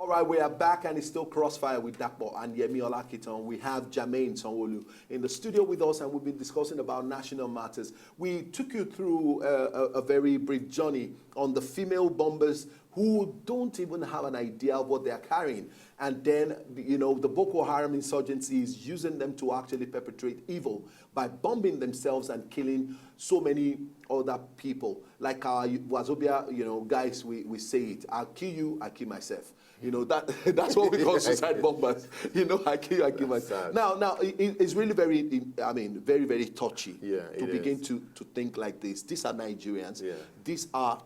All right, we are back and it's still Crossfire with Dakbo and Yemi Olakiton. We have Jermaine Sanwooolu in the studio with us and we've been discussing about national matters. We took you through a very brief journey on the female bombers who don't even have an idea of what they're carrying. And then, you know, the Boko Haram insurgency is using them to actually perpetrate evil by bombing themselves and killing so many other people. Like our Wazobia, you know, guys, we say it, I'll kill you, I kill myself. You know, that's what we call suicide bombers. You know, I kill myself. Now, it's really very, I mean, very, very touchy to begin to think like this. These are Nigerians. Yeah. These are,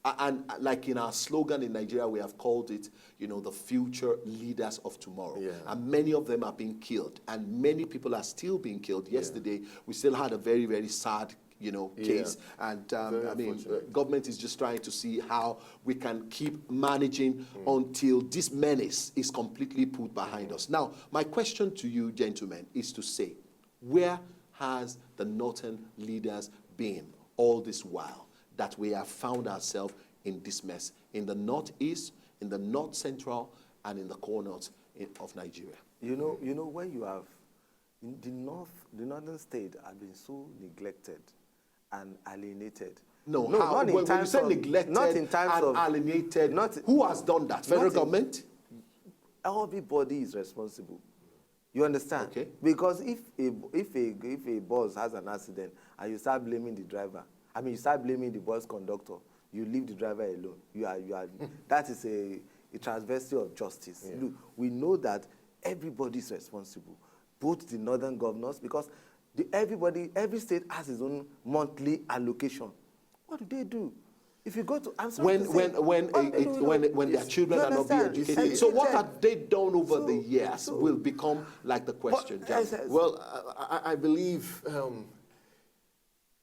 and like in our slogan in Nigeria, we have called it, you know, the future leaders of tomorrow. Yeah. And many of them are being killed. And many people are still being killed. Yesterday, we still had a very, very sad case. And I mean, government is just trying to see how we can keep managing until this menace is completely put behind us. Now, my question to you, gentlemen, is to say, where has the northern leaders been all this while that we have found ourselves in this mess? In the northeast, in the north central, and in the corners of Nigeria. You know, where you have, in the northern state have been so neglected and alienated. No, how? When you say neglected and alienated, who has done that? Federal government? Everybody is responsible. You understand? Okay. Because if a bus has an accident and you start blaming the driver, I mean, you start blaming the bus conductor, you leave the driver alone. You are that is a transversal of justice. Yeah. Look, we know that everybody is responsible, both the northern governors, because every state has its own monthly allocation. What do they do? If you go to when their children are not being educated. So what have they done over the years will become like the question. Well, I believe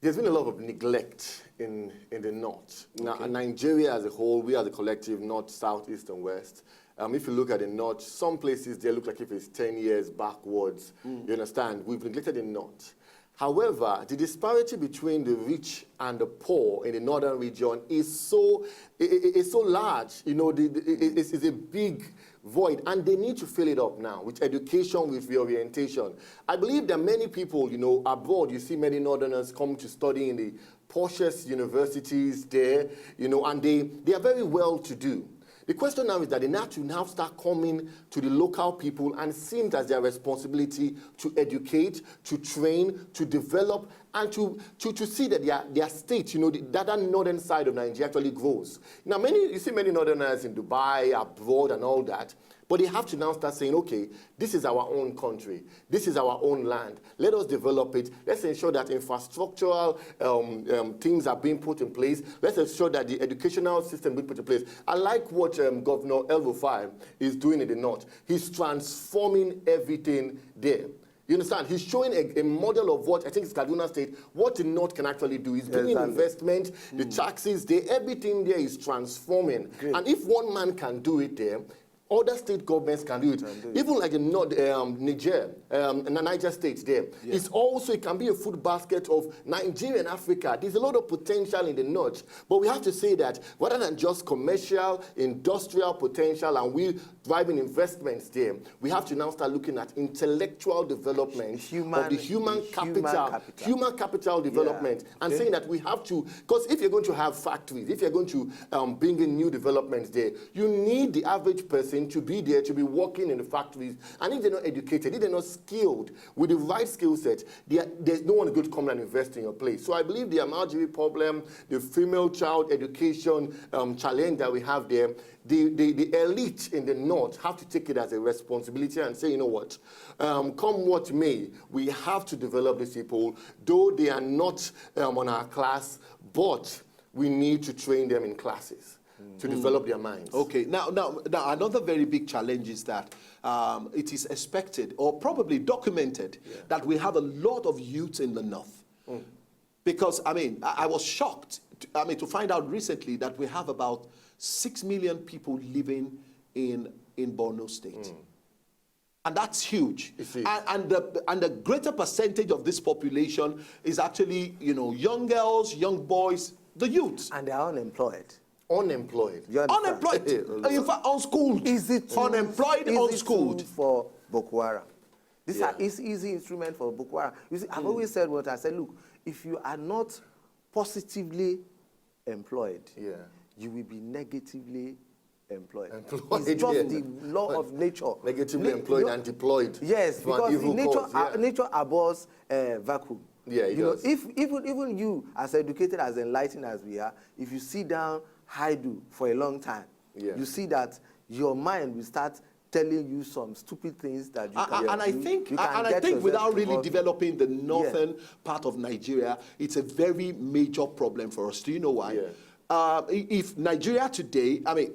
there's been a lot of neglect in the north. Now, Nigeria as a whole, we as a collective, north, south, east, and west. If you look at the north, some places they look like if it's 10 years backwards. You understand? We've neglected the north. However, the disparity between the rich and the poor in the northern region is so large. You know, it's a big void, and they need to fill it up now with education, with reorientation. I believe that many people, you know, abroad, you see many northerners come to study in the poshest universities there, you know, and they are very well to do. The question now is that they have to now start coming to the local people and seeing it as their responsibility to educate, to train, to develop, and to see that their state, you know, that northern side of Nigeria actually grows. Now, you see many northerners in Dubai, abroad, and all that. But they have to now start saying, okay, this is our own country. This is our own land. Let us develop it. Let's ensure that infrastructural things are being put in place. Let's ensure that the educational system being put in place. I like what Governor El-Rufai is doing in the north. He's transforming everything there. You understand? He's showing a model of what, I think it's Kaduna State, what the North can actually do. He's bringing investment, the taxes there, everything there is transforming. Great. And if one man can do it there, other state governments can do it. Even like in Niger State there. Yeah. It can be a food basket of Nigeria and Africa. There's a lot of potential in the north. But we have to say that rather than just commercial, industrial potential, and we driving investments there, we have to now start looking at intellectual development of the human capital development, and saying that we have to, because if you're going to have factories, if you're going to bring in new developments there, you need the average person to be there, to be working in the factories. And if they're not educated, if they're not skilled with the right skill set, there's no one going to come and invest in your place. So I believe the Amalgiri problem, the female child education challenge that we have there, the elite in the north have to take it as a responsibility and say, you know what, come what may, we have to develop these people, though they are not on our class, but we need to train them in classes to develop their minds. Okay, now another very big challenge is that it is expected or probably documented that we have a lot of youth in the north. Because, I mean, I was shocked, to find out recently that we have about 6 million people living in Borno State. And that's huge. And the greater percentage of this population is actually, you know, young girls, young boys, the youth. And they are unemployed. unemployed. Unemployed. In fact, unschooled. Easy to, unemployed, unschooled. For Boko Haram. These are Yeah. easy instruments for Boko Haram. You see, I've always said what I said, look, if you are not positively employed, you will be negatively employed. It's just the law of nature. Negatively employed and deployed. Yes, because nature abhors vacuum. Yeah, it does. If even you, as educated, as enlightened as we are, if you sit down idle for a long time, you see that your mind will start telling you some stupid things that you can. And I think without really developing the northern part of Nigeria, it's a very major problem for us. Do you know why? Yeah. If Nigeria today, I mean,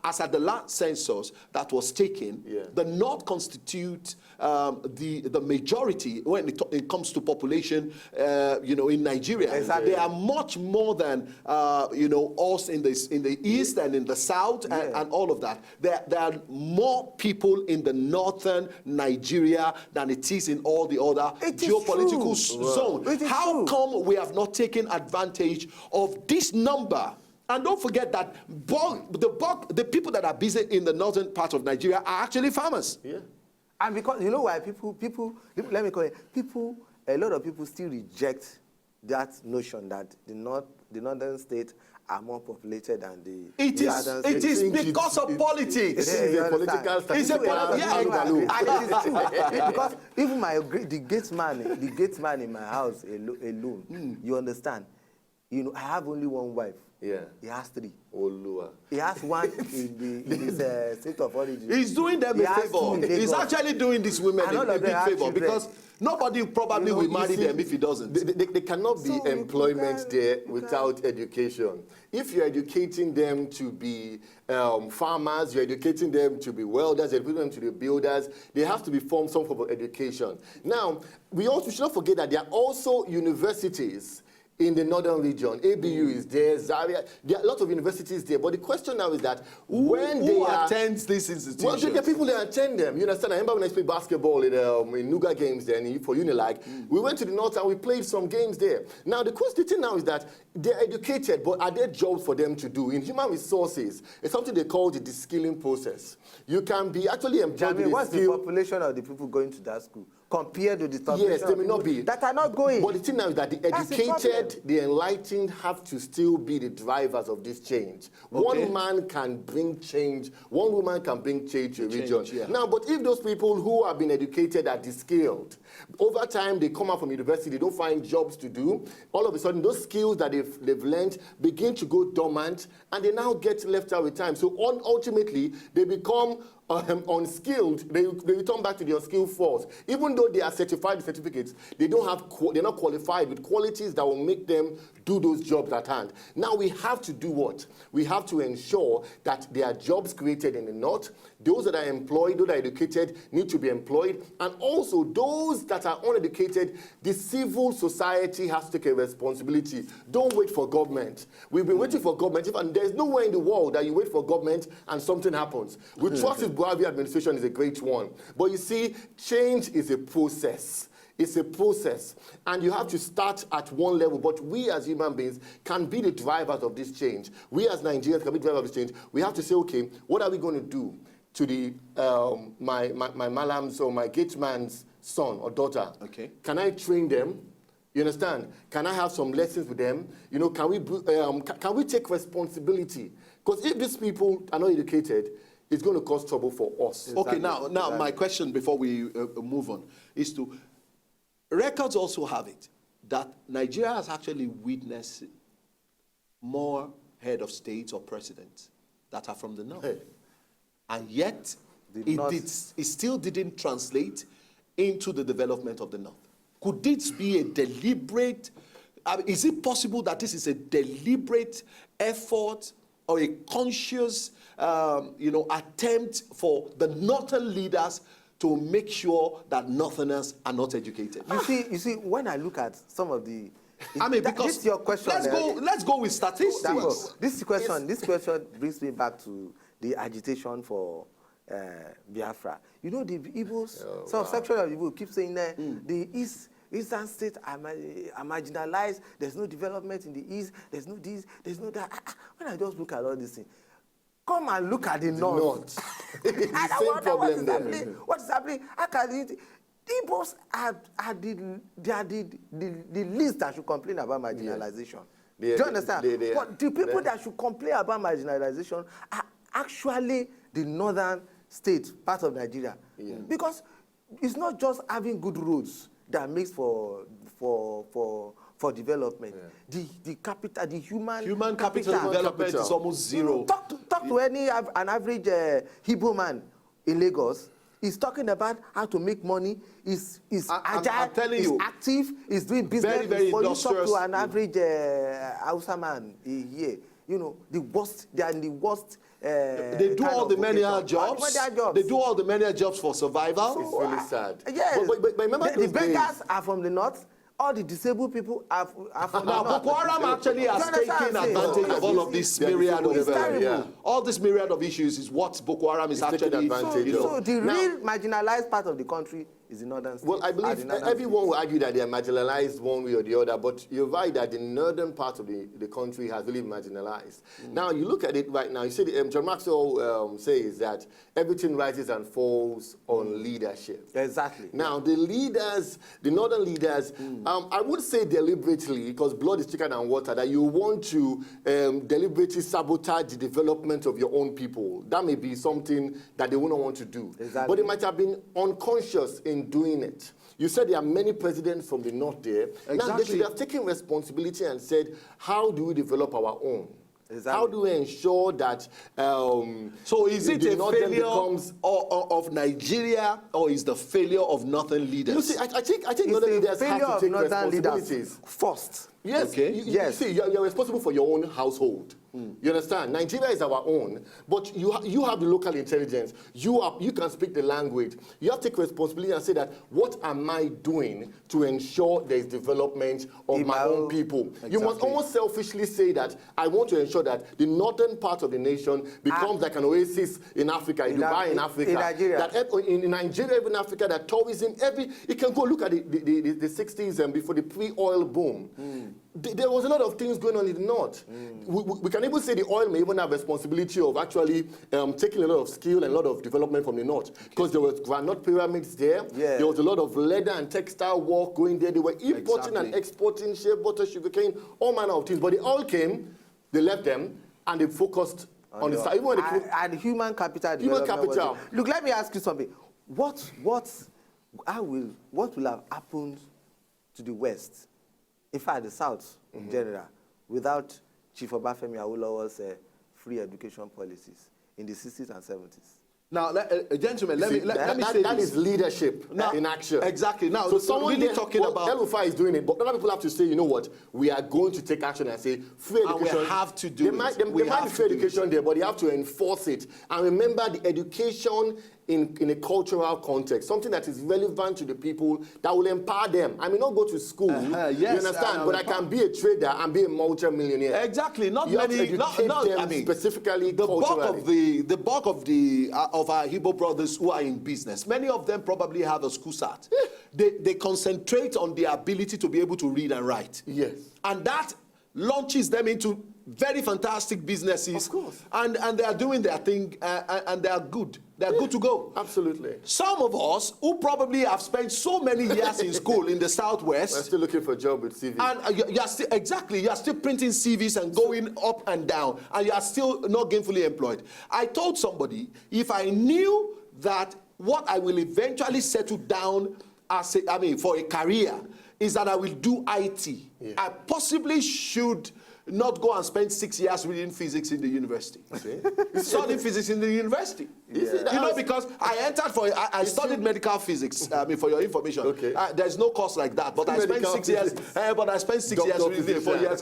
as at the last census that was taken, the North constitute the majority when it comes to population, in Nigeria. Exactly. They are much more than, us in the East and in the South and all of that. There are more people in the northern Nigeria than it is in all the other geopolitical zones. How come we have not taken advantage of this number? And don't forget that the people that are busy in the northern part of Nigeria are actually farmers. Yeah. And because, you know why people, let me call it, a lot of people still reject that notion that the northern states are more populated than the other states. It is because of politics. This is a political Because even the gates man in my house alone, you understand, I have only one wife. Yeah. He has 3. Oh, Lord. He has 1 in his state of origin. He's doing them a favor. He's actually doing these women a big favor because nobody probably will marry them if he doesn't. There cannot be employment there without education. If you're educating them to be farmers, you're educating them to be welders, you're educating them to be builders, they have to be formed some form of education. Now, we also should not forget that there are also universities in the northern region. ABU is there, Zaria, there are a lot of universities there. But the question now is that who attends these institutions? Well, there are people that attend them. You understand? I remember when I played basketball in Nuga games then for Unilag. We went to the north and we played some games there. Now, the thing now is that they're educated, but are there jobs for them to do? In human resources, it's something they call the de-skilling process. You can be actually employed with what's the population of the people going to that school compared to the population they may not be. that are not going? But the thing now is that the educated, the enlightened have to still be the drivers of this change. Okay. One man can bring change. One woman can bring change to a region. Now, but if those people who have been educated are de-skilled, over time they come out from university, they don't find jobs to do, all of a sudden those skills that they've learned begin to go dormant and they now get left out with time. So ultimately, they become unskilled. They return back to the unskilled force. Even though they are certified with certificates, they're not qualified with qualities that will make them do those jobs at hand. Now we have to do what? We have to ensure that there are jobs created in the north. Those that are employed, those that are educated, need to be employed. And also those that are uneducated, the civil society has to take a responsibility. Don't wait for government. We've been waiting for government, and there's nowhere in the world that you wait for government and something happens. We trust the Buhari administration is a great one. But you see, change is a process. It's a process, and you have to start at one level, but we as human beings can be the drivers of this change. We as Nigerians can be the drivers of this change. We have to say, okay, what are we going to do to the my malam's or my gateman's son or daughter? Okay. Can I train them? You understand? Can I have some lessons with them? You know, can we take responsibility? Because if these people are not educated, it's going to cause trouble for us. Okay, now my question before we move on is to, records also have it that Nigeria has actually witnessed more head of states or presidents that are from the north. Hey. And yet, it still didn't translate into the development of the north. Could this be a deliberate, is it possible that this is a deliberate effort or a conscious attempt for the northern leaders to make sure that northerners are not educated? You see, when I look at some of the, because this is your question. Let's go with statistics. This question brings me back to the agitation for Biafra. You know, the Igbos, some section of the Igbo keep saying that the East Eastern states are marginalized. There's no development in the East. There's no this, there's no that. When I just look at all these things, come and look at the North. The same problem there. What is happening? How can it? The Igbos are the least that should complain about marginalization. Do you understand? But the people that should complain about marginalization are actually the northern states, part of Nigeria. Because it's not just having good roads that makes for development. The capital, the human capital development is almost zero. Talk to an average Igbo man in Lagos. He's talking about how to make money. He's agile. He's active. He's doing business. Very Before you industrious. talk to an average Hausa man here, you know, the worst. They are in the worst. They do all the manual jobs. They do all the manual jobs for survival. It's really sad. Yes. But remember the beggars are from the north. All the disabled people are from now, the north. Boko Haram actually has taken advantage of all of this myriad of all this myriad of issues is what Boko Haram is actually advantage of. So the real marginalized part of the country is the northern states. Well, I believe everyone will argue that they are marginalized one way or the other, but you're right that the northern part of the country has really marginalized. Now, you look at it right now, you see, John Maxwell says that everything rises and falls on leadership. Exactly. Now, the leaders, the northern leaders, I would say deliberately, because blood is thicker than water, that you want to deliberately sabotage the development of your own people. That may be something that they wouldn't want to do. Exactly. But they might have been unconscious in doing it. You said there are many presidents from the north there. Exactly. Now, they should have taken responsibility and said, how do we develop our own? Exactly. How do we ensure that so is it a failure of Nigeria, or is the failure of northern leaders? You see, I think northern leaders have to take responsibilities. First. Yes, okay. You see, you're responsible for your own household. You understand? Nigeria is our own, but you have the local intelligence. You can speak the language. You have to take responsibility and say that, what am I doing to ensure there is development of my own people? Exactly. You must almost selfishly say that, I want to ensure that the northern part of the nation becomes like an oasis in Africa, in Dubai, in Africa. In Nigeria. That in Nigeria, even Africa, that tourism, you can go look at the 60s and before the pre-oil boom. There was a lot of things going on in the north. We can even say the oil may even have responsibility of actually taking a lot of skill and a lot of development from the north. Because there was granite pyramids there. Yeah. There was a lot of leather and textile work going there. They were importing and exporting shea butter, sugarcane, all manner of things. But the oil came, they left them, and they focused on the side. And human capital. Human capital. Look, let me ask you something. What will have happened to the West? In fact, the South in general, without Chief Obafemi Awolowo's free education policies in the 60s and 70s. Now, gentlemen, let me say that is leadership in action. Exactly. Now, so someone really talking about El-Rufai is doing it, but other people have to say, you know what, we are going to take action and say free education. And we have to do it. There might be free education there, but you have to enforce it. And remember, the education in a cultural context, something that is relevant to the people, that will empower them. I may not go to school, yes, you understand, but I can be a trader and be a multi-millionaire. Exactly. Not you many. Specifically, the bulk of our Igbo brothers who are in business, many of them probably have a school cert. They concentrate on their ability to be able to read and write. Yes. And that launches them into very fantastic businesses. Of course. And they are doing their thing, and they are good. They are good to go. Absolutely. Some of us who probably have spent so many years in school in the Southwest. We're still looking for a job with CV. And you are still printing CVs and going up and down, and you are still not gainfully employed. I told somebody, if I knew that what I will eventually settle down for a career is that I will do IT, I possibly should not go and spend 6 years reading physics in the university. Studying physics in the university. Because I studied medical physics, for your information. Okay. There's no course like that, but I spent 6 years, reading 4 years.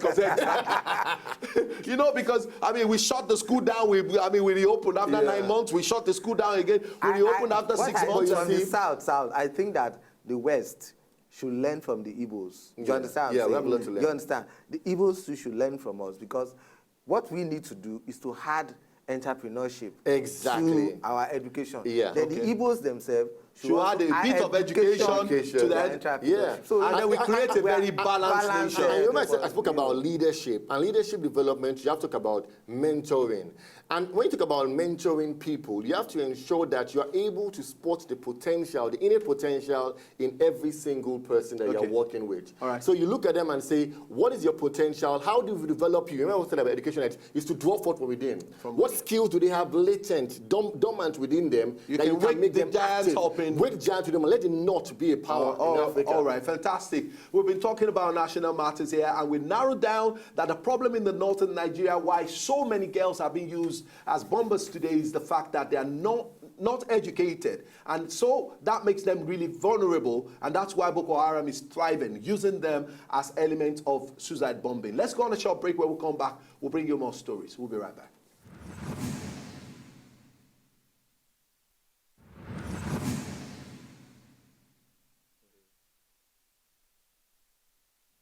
Because, we shut the school down, we reopened after 9 months, we shut the school down again, we reopened after 6 months. From the South, I think that the West should learn from the Igbos. You understand? Yeah, we have a lot to learn. You understand? The Igbos too should learn from us, because what we need to do is to add entrepreneurship to our education. Yeah. Then the Igbos themselves should add a bit of education to that. Yeah. So, and then we create a very balanced nation. And remember I spoke about leadership. And leadership development, you have to talk about mentoring. And when you talk about mentoring people, you have to ensure that you are able to spot the potential, the innate potential in every single person that you're working with. All right. So you look at them and say, what is your potential? How do we develop you? Remember what I said about education is to draw forth from within. What skills do they have latent, dormant within them that you can make them active? Wake giants to them and let them not be a power in Africa. All right, fantastic. We've been talking about national matters here, and we narrowed down that the problem in the northern Nigeria, why so many girls are being used as bombers today, is the fact that they are not educated, and so that makes them really vulnerable, and that's why Boko Haram is thriving, using them as elements of suicide bombing. Let's go on a short break. When we come back, we'll bring you more stories. We'll be right back.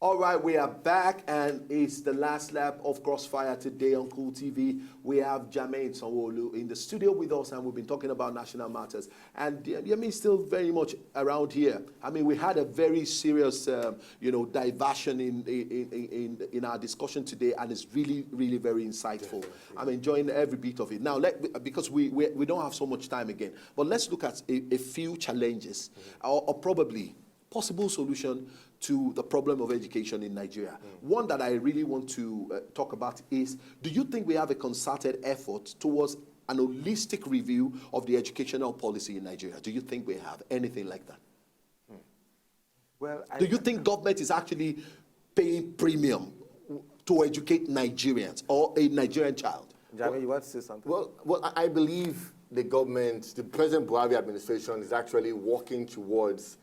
All right, we are back, and it's the last lap of Crossfire today on CoolTV. We have Jermaine Sanwooolu in the studio with us, and we've been talking about national matters. And Jermaine's still very much around here. I mean, we had a very serious, diversion in our discussion today, and it's really, really very insightful. I'm enjoying every bit of it. Now, because we don't have so much time again, but let's look at a few challenges, or probably possible solution to the problem of education in Nigeria. One that I really want to talk about is, do you think we have a concerted effort towards an holistic review of the educational policy in Nigeria? Do you think we have anything like that? Well, do you think government is actually paying premium to educate Nigerians or a Nigerian child? Jermaine, you want to say something? Well, I believe the government, the present Buhari administration, is actually working towards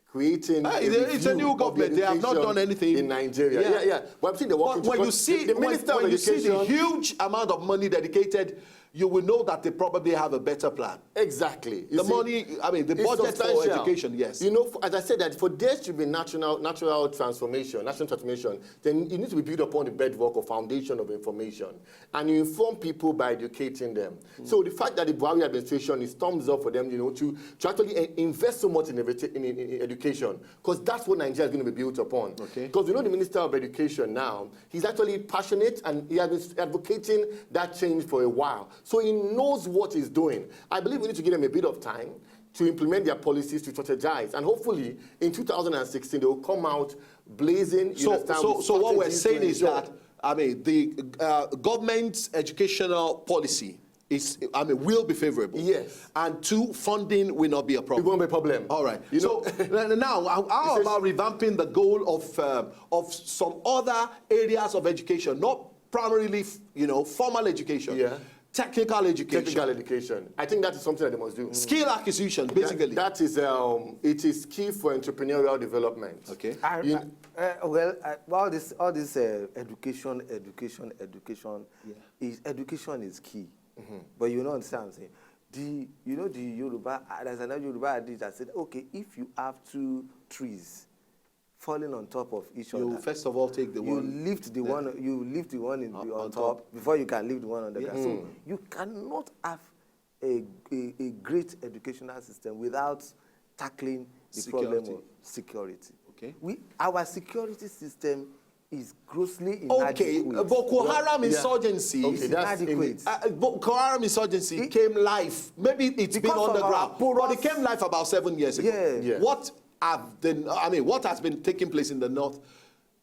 creating it's a new government. They have not done anything in Nigeria. Yeah. But I'm saying they're working when you see the huge amount of money dedicated, you will know that they probably have a better plan. Exactly. The budget for education, yes. You know, as I said, that for there to be national transformation, then it needs to be built upon the bedrock or foundation of information. And you inform people by educating them. So the fact that the Buhari administration is thumbs up for them, to actually invest so much in education, because that's what Nigeria is going to be built upon. Because the Minister of Education now, he's actually passionate, and he has been advocating that change for a while. So he knows what he's doing. I believe we need to give them a bit of time to implement their policies, to strategize. And hopefully, in 2016, they will come out blazing. So what we're saying is that, the government's educational policy will be favorable. Yes. And two, funding will not be a problem. It won't be a problem. All right. Now, how about revamping the goal of some other areas of education, not primarily, formal education, technical education. Technical education. I think that is something that they must do. Skill acquisition, basically. That is, it is key for entrepreneurial development. Okay. All this education is key. But you know what I'm saying? The Yoruba, there's another Yoruba adage that said, okay, if you have two trees falling on top of each other, you first of all take the one. You lift the one on top before you can lift the one on the ground. So you cannot have a great educational system without tackling the problem of security. Okay. Our security system is grossly inadequate. Okay, Boko Haram insurgency is inadequate. Boko Haram insurgency came live. Maybe it's been on the ground, but it came live about 7 years ago. Yeah. What has been taking place in the north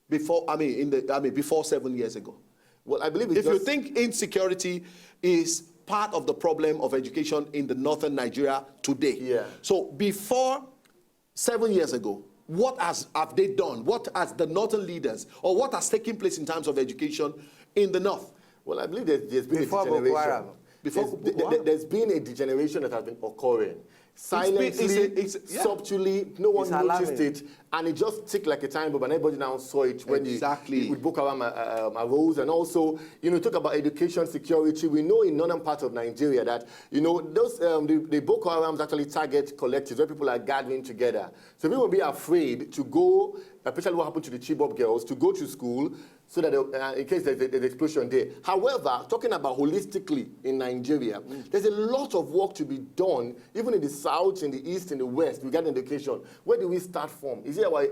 before? Before 7 years ago. Well, I believe if you think insecurity is part of the problem of education in the northern Nigeria today, so before 7 years ago, what have they done? What has the northern leaders, or what has taken place in terms of education in the north? Well, I believe there's been a degeneration. There's been a degeneration that has been occurring. Silently, subtly, no one noticed it, and it just ticked like a time bomb, and everybody now saw it when with Boko Haram arose. And also, talk about education security. We know in northern parts of Nigeria that, those the Boko Harams actually target collectives where people are gathering together. So people will be afraid to go, especially what happened to the Chibok girls, to go to school. so that in case there's an explosion there. However, talking about holistically in Nigeria, there's a lot of work to be done, even in the south, in the east, in the west, regarding education. Where do we start from? Is it our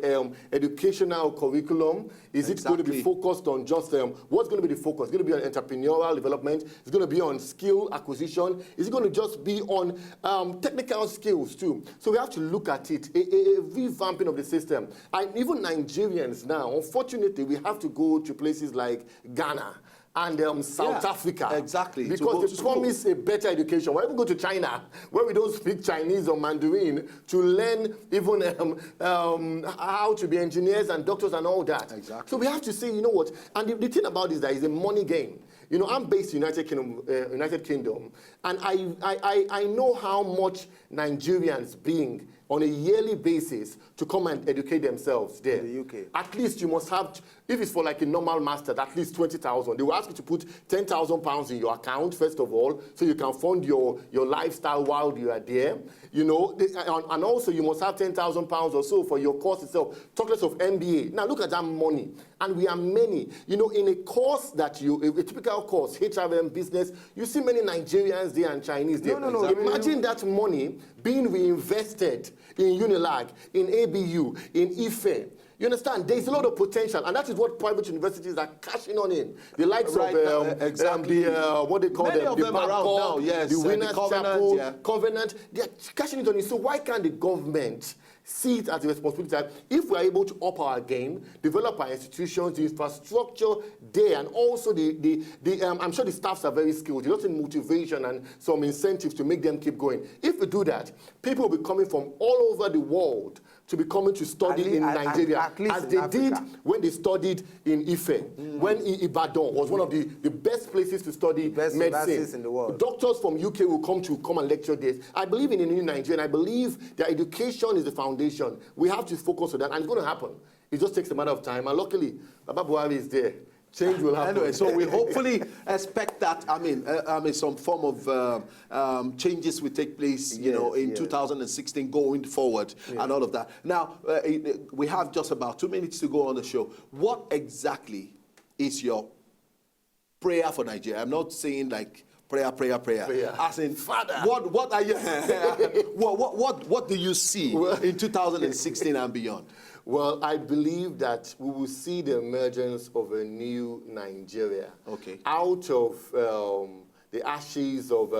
educational curriculum? Is it going to be focused on just, what's going to be the focus? It's going to be on entrepreneurial development? It's going to be on skill acquisition? Is it going to just be on technical skills too? So we have to look at it, a revamping of the system. And even Nigerians now, unfortunately, we have to go to places like Ghana and South Africa. Exactly. Because they promise a better education. Why even go to China, where we don't speak Chinese or Mandarin, to learn even how to be engineers and doctors and all that. Exactly. So we have to say, you know what? And the thing about this is that it's a money game. You know, I'm based in United Kingdom, and I know how much Nigerians bring on a yearly basis to come and educate themselves there. In the UK. At least you must have, if it's for like a normal master, at least 20,000. They will ask you to put £10,000 in your account, first of all, so you can fund your lifestyle while you are there. You know, and also you must have £10,000 or so for your course itself. Talk less of MBA. Now look at that money. And we are many. You know, in a course that a typical course, HRM business, you see many Nigerians there and Chinese there. No. Imagine that money being reinvested in Unilag, in ABU, in IFE. You understand? There's a lot of potential, and that is what private universities are cashing on in. The likes of what they call Many them, of the them around now, yes, the Winners' the Covenant, Chapel, Covenant. They are cashing it on it. So why can't the government see it as a responsibility that if we are able to up our game, develop our institutions, the infrastructure there, and also I'm sure the staffs are very skilled. There's lots of motivation and some incentives to make them keep going. If we do that, people will be coming from all over the world to be coming to study in Nigeria, as they did when they studied in Ife, when Ibadan was one of the best places to study medicine. In the world. Doctors from UK will come and lecture this. I believe in a new Nigeria, and I believe that education is the foundation. We have to focus on that, and it's going to happen. It just takes a matter of time, and luckily, Baba Buhari is there. Change will happen. Anyway, so we hopefully expect that. I mean, some form of changes will take place, you know, in 2016 going forward, and all of that. Now, we have just about 2 minutes to go on the show. What exactly is your prayer for Nigeria? I'm not saying like prayer. As in, Father, what are you? what do you see in 2016 and beyond? Well, I believe that we will see the emergence of a new Nigeria. Okay. Out of the ashes of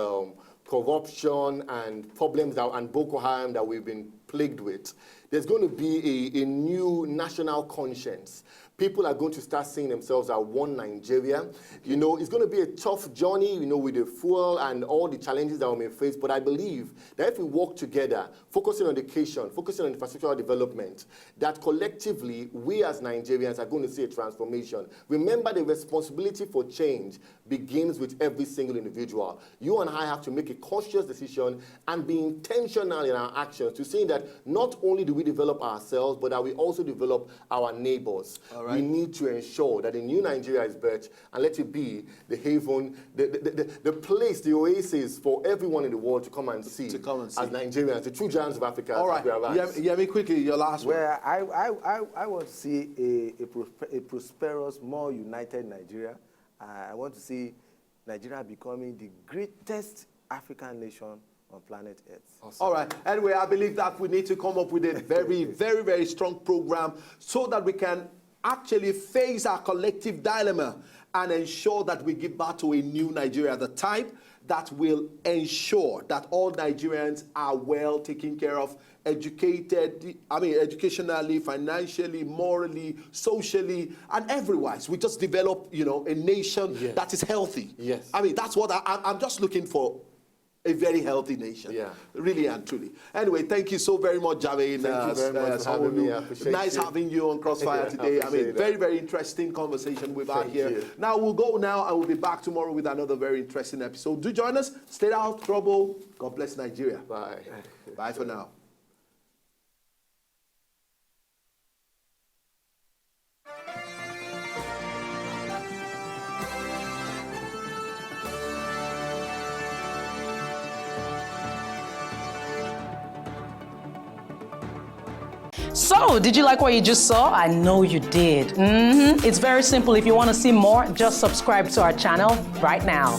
corruption and problems and Boko Haram that we've been plagued with. There's going to be a new national conscience. People are going to start seeing themselves as one Nigeria. You know, it's going to be a tough journey, you know, with the fuel and all the challenges that we may face. But I believe that if we work together, focusing on education, focusing on infrastructural development, that collectively, we as Nigerians are going to see a transformation. Remember, the responsibility for change begins with every single individual. You and I have to make a conscious decision and be intentional in our actions to see that not only do we develop ourselves, but that we also develop our neighbors. All right. We need to ensure that a new Nigeria is built, and let it be the haven, the place, the oasis for everyone in the world to come and see, as Nigerians, the true giants of Africa. All right. Yemi, quickly, your last one. Well, I want to see a prosperous, more united Nigeria. I want to see Nigeria becoming the greatest African nation on planet Earth. Awesome. All right. Anyway, I believe that we need to come up with a very, very, very strong program so that we can actually face our collective dilemma and ensure that we give birth to a new Nigeria, the type that will ensure that all Nigerians are well taken care of, educated, educationally, financially, morally, socially, and everywise. We just develop, you know, a nation that is healthy. Yes. I mean, that's what I'm just looking for. A very healthy nation, really and truly. Anyway, thank you so very much, Jermaine. Thank you very much for having me. I appreciate nice having you on Crossfire today. Very, very interesting conversation we've had here. Now, we'll go now, and we'll be back tomorrow with another very interesting episode. Do join us. Stay out of trouble. God bless Nigeria. Bye. Bye for now. So, did you like what you just saw? I know you did. It's very simple. If you want to see more, just subscribe to our channel right now.